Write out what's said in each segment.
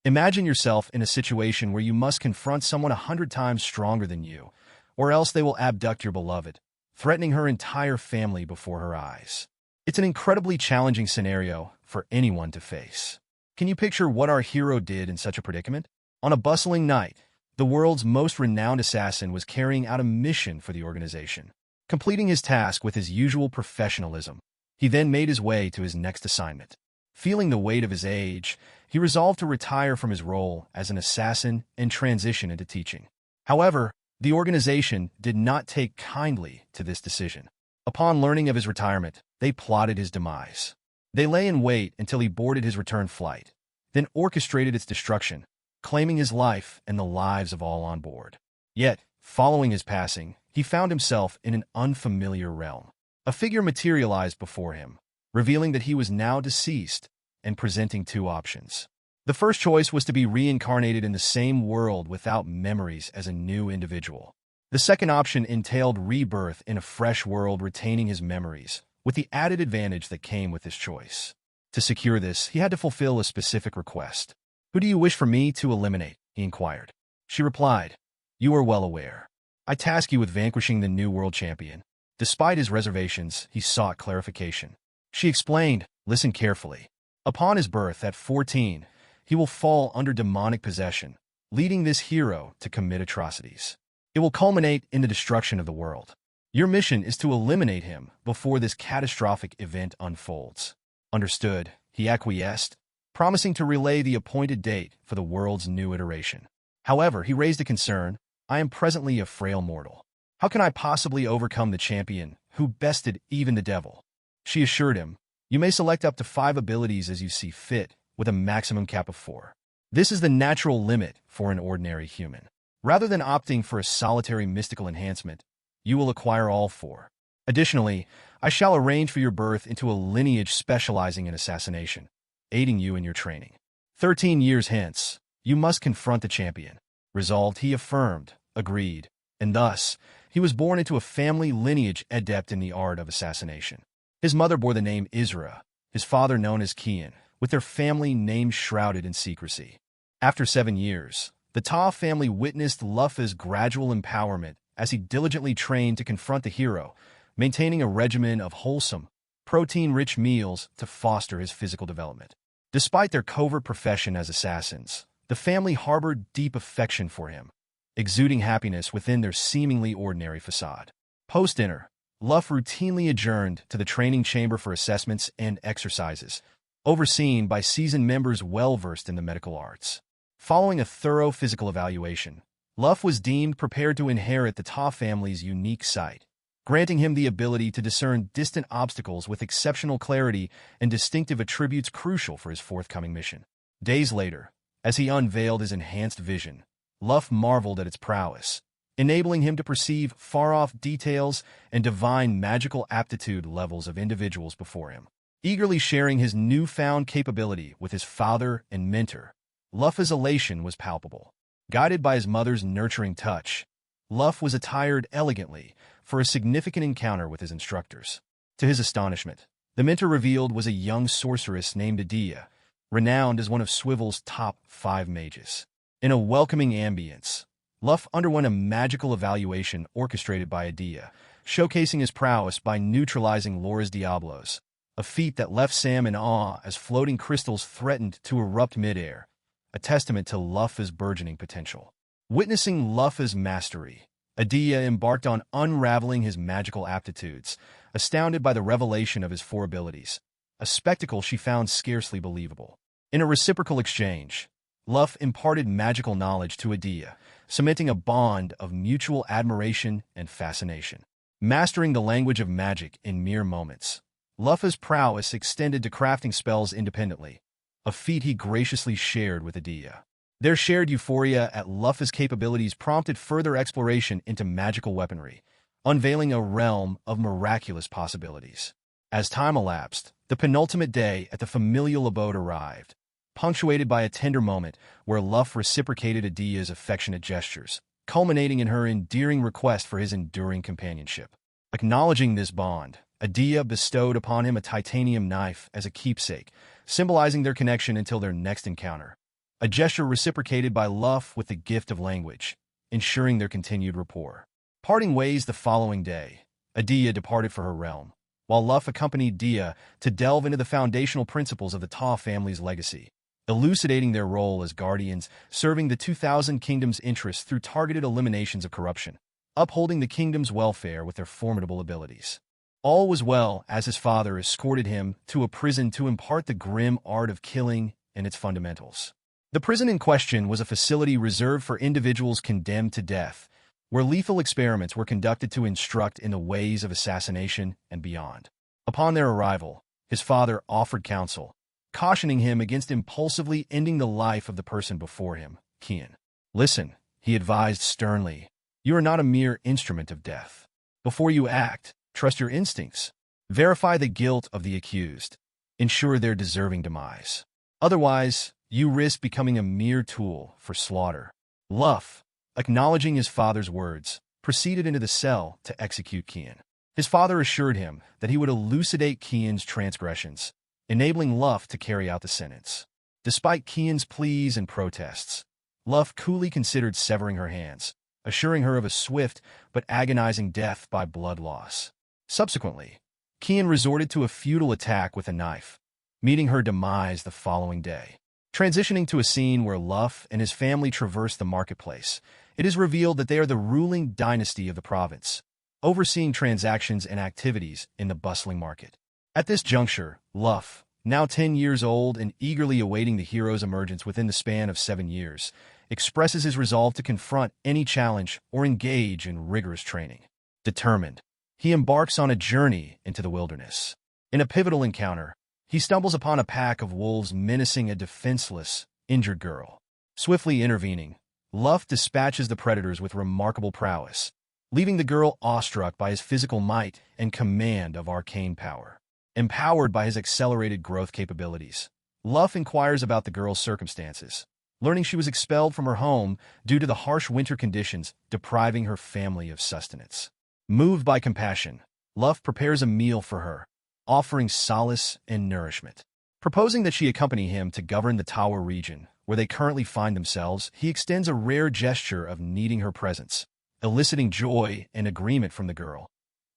Imagine yourself in a situation where you must confront someone 100 times stronger than you, or else they will abduct your beloved, threatening her entire family before her eyes. It's an incredibly challenging scenario for anyone to face. Can you picture what our hero did in such a predicament? On a bustling night, the world's most renowned assassin was carrying out a mission for the organization. Completing his task with his usual professionalism, he then made his way to his next assignment. Feeling the weight of his age, he resolved to retire from his role as an assassin and transition into teaching. However, the organization did not take kindly to this decision. Upon learning of his retirement, they plotted his demise. They lay in wait until he boarded his return flight, then orchestrated its destruction, claiming his life and the lives of all on board. Yet, following his passing, he found himself in an unfamiliar realm. A figure materialized before him, revealing that he was now deceased and presenting two options. The first choice was to be reincarnated in the same world without memories as a new individual. The second option entailed rebirth in a fresh world retaining his memories, with the added advantage that came with this choice. To secure this, he had to fulfill a specific request. "Who do you wish for me to eliminate?" he inquired. She replied, "You are well aware. I task you with vanquishing the new world champion." Despite his reservations, he sought clarification. She explained, "Listen carefully. Upon his birth at 14, he will fall under demonic possession, leading this hero to commit atrocities. It will culminate in the destruction of the world. Your mission is to eliminate him before this catastrophic event unfolds." Understood, he acquiesced, promising to relay the appointed date for the world's new iteration. However, he raised a concern. "I am presently a frail mortal. How can I possibly overcome the champion who bested even the devil?" She assured him, "You may select up to 5 abilities as you see fit, with a maximum cap of 4. This is the natural limit for an ordinary human. Rather than opting for a solitary mystical enhancement, you will acquire all 4. Additionally, I shall arrange for your birth into a lineage specializing in assassination, aiding you in your training. 13 years hence, you must confront the champion." Resolved, he affirmed, agreed, and thus, he was born into a family lineage adept in the art of assassination. His mother bore the name Isra, his father known as Kian, with their family names shrouded in secrecy. After 7 years, the Ta family witnessed Luffy's gradual empowerment as he diligently trained to confront the hero, maintaining a regimen of wholesome, protein-rich meals to foster his physical development. Despite their covert profession as assassins, the family harbored deep affection for him, exuding happiness within their seemingly ordinary facade. Post-dinner, Luff routinely adjourned to the training chamber for assessments and exercises, overseen by seasoned members well-versed in the medical arts. Following a thorough physical evaluation, Luff was deemed prepared to inherit the Ta family's unique sight, granting him the ability to discern distant obstacles with exceptional clarity and distinctive attributes crucial for his forthcoming mission. Days later, as he unveiled his enhanced vision, Luff marveled at its prowess, enabling him to perceive far-off details and divine magical aptitude levels of individuals before him. Eagerly sharing his newfound capability with his father and mentor, Luff's elation was palpable. Guided by his mother's nurturing touch, Luff was attired elegantly for a significant encounter with his instructors. To his astonishment, the mentor revealed was a young sorceress named Adia, renowned as one of Swivel's top 5 mages. In a welcoming ambience, Luff underwent a magical evaluation orchestrated by Adia, showcasing his prowess by neutralizing Laura's Diablos, a feat that left Sam in awe as floating crystals threatened to erupt midair, a testament to Luff's burgeoning potential. Witnessing Luff's mastery, Adia embarked on unraveling his magical aptitudes, astounded by the revelation of his 4 abilities, a spectacle she found scarcely believable. In a reciprocal exchange, Luff imparted magical knowledge to Adia, cementing a bond of mutual admiration and fascination. Mastering the language of magic in mere moments, Luff's prowess extended to crafting spells independently, a feat he graciously shared with Adia. Their shared euphoria at Luff's capabilities prompted further exploration into magical weaponry, unveiling a realm of miraculous possibilities. As time elapsed, the penultimate day at the familial abode arrived, punctuated by a tender moment where Luff reciprocated Adia's affectionate gestures, culminating in her endearing request for his enduring companionship. Acknowledging this bond, Adia bestowed upon him a titanium knife as a keepsake, symbolizing their connection until their next encounter. a gesture reciprocated by Luff with the gift of language, ensuring their continued rapport. Parting ways the following day, Adia departed for her realm, while Luff accompanied Dia to delve into the foundational principles of the Ta family's legacy, elucidating their role as guardians, serving the 2,000 kingdoms' interests through targeted eliminations of corruption, upholding the kingdom's welfare with their formidable abilities. All was well as his father escorted him to a prison to impart the grim art of killing and its fundamentals. The prison in question was a facility reserved for individuals condemned to death, where lethal experiments were conducted to instruct in the ways of assassination and beyond. Upon their arrival, his father offered counsel, cautioning him against impulsively ending the life of the person before him, Kian. "Listen," he advised sternly, "you are not a mere instrument of death. Before you act, trust your instincts. Verify the guilt of the accused. Ensure their deserving demise. Otherwise, you risk becoming a mere tool for slaughter." Luff, acknowledging his father's words, proceeded into the cell to execute Kian. His father assured him that he would elucidate Kian's transgressions, enabling Luff to carry out the sentence. Despite Kian's pleas and protests, Luff coolly considered severing her hands, assuring her of a swift but agonizing death by blood loss. Subsequently, Kian resorted to a futile attack with a knife, meeting her demise the following day. Transitioning to a scene where Luff and his family traverse the marketplace, it is revealed that they are the ruling dynasty of the province, overseeing transactions and activities in the bustling market. At this juncture, Luff, now 10 years old and eagerly awaiting the hero's emergence within the span of 7 years, expresses his resolve to confront any challenge or engage in rigorous training. Determined, he embarks on a journey into the wilderness. In a pivotal encounter, he stumbles upon a pack of wolves menacing a defenseless, injured girl. Swiftly intervening, Luff dispatches the predators with remarkable prowess, leaving the girl awestruck by his physical might and command of arcane power. Empowered by his accelerated growth capabilities, Luff inquires about the girl's circumstances, learning she was expelled from her home due to the harsh winter conditions depriving her family of sustenance. Moved by compassion, Luff prepares a meal for her, offering solace and nourishment. Proposing that she accompany him to govern the Tower region, where they currently find themselves, he extends a rare gesture of needing her presence, eliciting joy and agreement from the girl,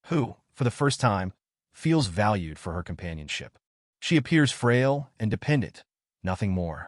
who, for the first time, feels valued for her companionship. She appears frail and dependent, nothing more.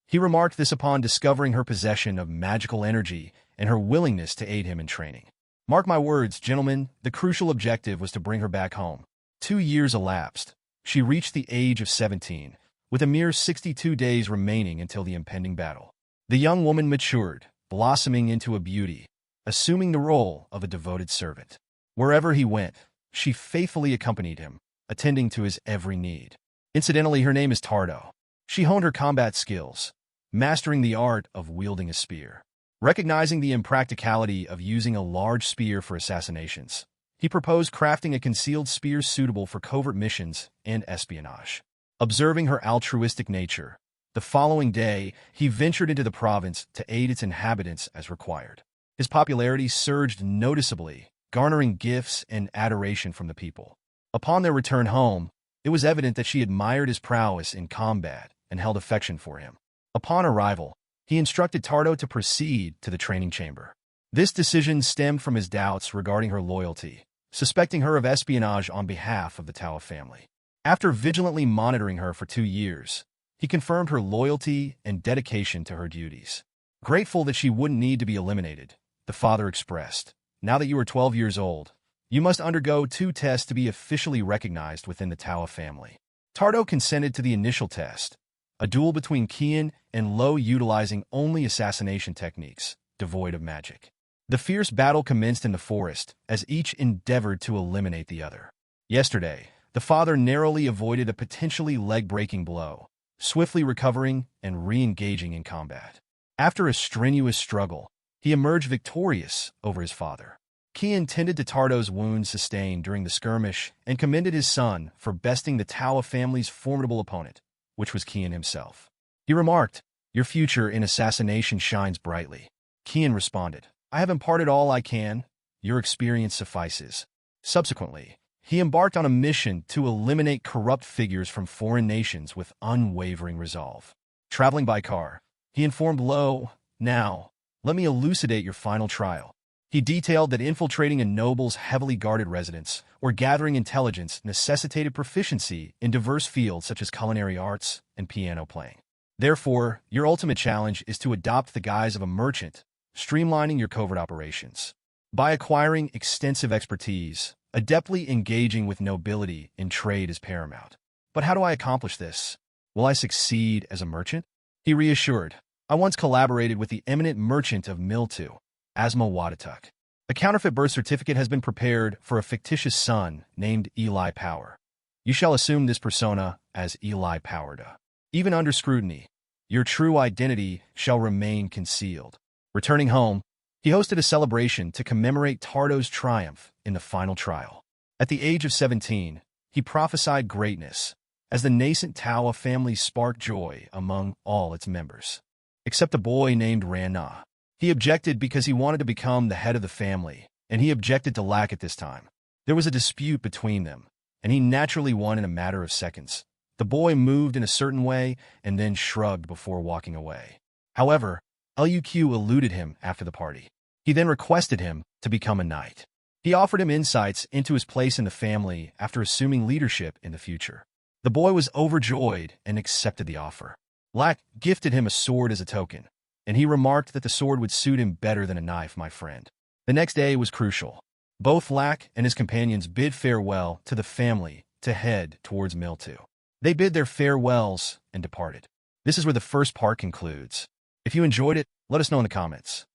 He remarked this upon discovering her possession of magical energy and her willingness to aid him in training. Mark my words, gentlemen, the crucial objective was to bring her back home. 2 years elapsed. She reached the age of 17, with a mere 62 days remaining until the impending battle. The young woman matured, blossoming into a beauty, assuming the role of a devoted servant. Wherever he went, she faithfully accompanied him, attending to his every need. Incidentally, her name is Tardo. She honed her combat skills, mastering the art of wielding a spear. Recognizing the impracticality of using a large spear for assassinations, he proposed crafting a concealed spear suitable for covert missions and espionage. Observing her altruistic nature, the following day he ventured into the province to aid its inhabitants as required. His popularity surged noticeably, garnering gifts and adoration from the people. Upon their return home, it was evident that she admired his prowess in combat and held affection for him. Upon arrival, he instructed Tardo to proceed to the training chamber. This decision stemmed from his doubts regarding her loyalty, suspecting her of espionage on behalf of the Tao family. After vigilantly monitoring her for 2 years, he confirmed her loyalty and dedication to her duties. Grateful that she wouldn't need to be eliminated, the father expressed, "Now that you are 12 years old, you must undergo 2 tests to be officially recognized within the Tao family." Tardo consented to the initial test, a duel between Kian and Lo utilizing only assassination techniques, devoid of magic. The fierce battle commenced in the forest as each endeavored to eliminate the other. Yesterday, the father narrowly avoided a potentially leg-breaking blow, swiftly recovering and re-engaging in combat. After a strenuous struggle, he emerged victorious over his father. Kian tended to Tardo's wounds sustained during the skirmish and commended his son for besting the Tao family's formidable opponent, which was Kian himself. He remarked, "Your future in assassination shines brightly." Kian responded, "I have imparted all I can. Your experience suffices." Subsequently, he embarked on a mission to eliminate corrupt figures from foreign nations with unwavering resolve. Traveling by car, He informed Lo, "Now, let me elucidate your final trial." He detailed that infiltrating a noble's heavily guarded residence or gathering intelligence necessitated proficiency in diverse fields such as culinary arts and piano playing. Therefore, your ultimate challenge is to adopt the guise of a merchant, streamlining your covert operations. By acquiring extensive expertise, adeptly engaging with nobility in trade is paramount. But how do I accomplish this? Will I succeed as a merchant? He reassured, "I once collaborated with the eminent merchant of Miltu, Asma Wadatuk. A counterfeit birth certificate has been prepared for a fictitious son named Eli Power. You shall assume this persona as Eli Powerda. Even under scrutiny, your true identity shall remain concealed." Returning home, he hosted a celebration to commemorate Tardo's triumph in the final trial. At the age of 17, he prophesied greatness, as the nascent Tawa family sparked joy among all its members. Except a boy named Rana. He objected because he wanted to become the head of the family, and he objected to lack at this time. There was a dispute between them, and he naturally won in a matter of seconds. The boy moved in a certain way and then shrugged before walking away. However, Luq eluded him after the party. He then requested him to become a knight. He offered him insights into his place in the family after assuming leadership in the future. The boy was overjoyed and accepted the offer. Lak gifted him a sword as a token, and he remarked that the sword would suit him better than a knife, my friend. The next day was crucial. Both Lak and his companions bid farewell to the family to head towards Miltu. They bid their farewells and departed. This is where the first part concludes. If you enjoyed it, let us know in the comments.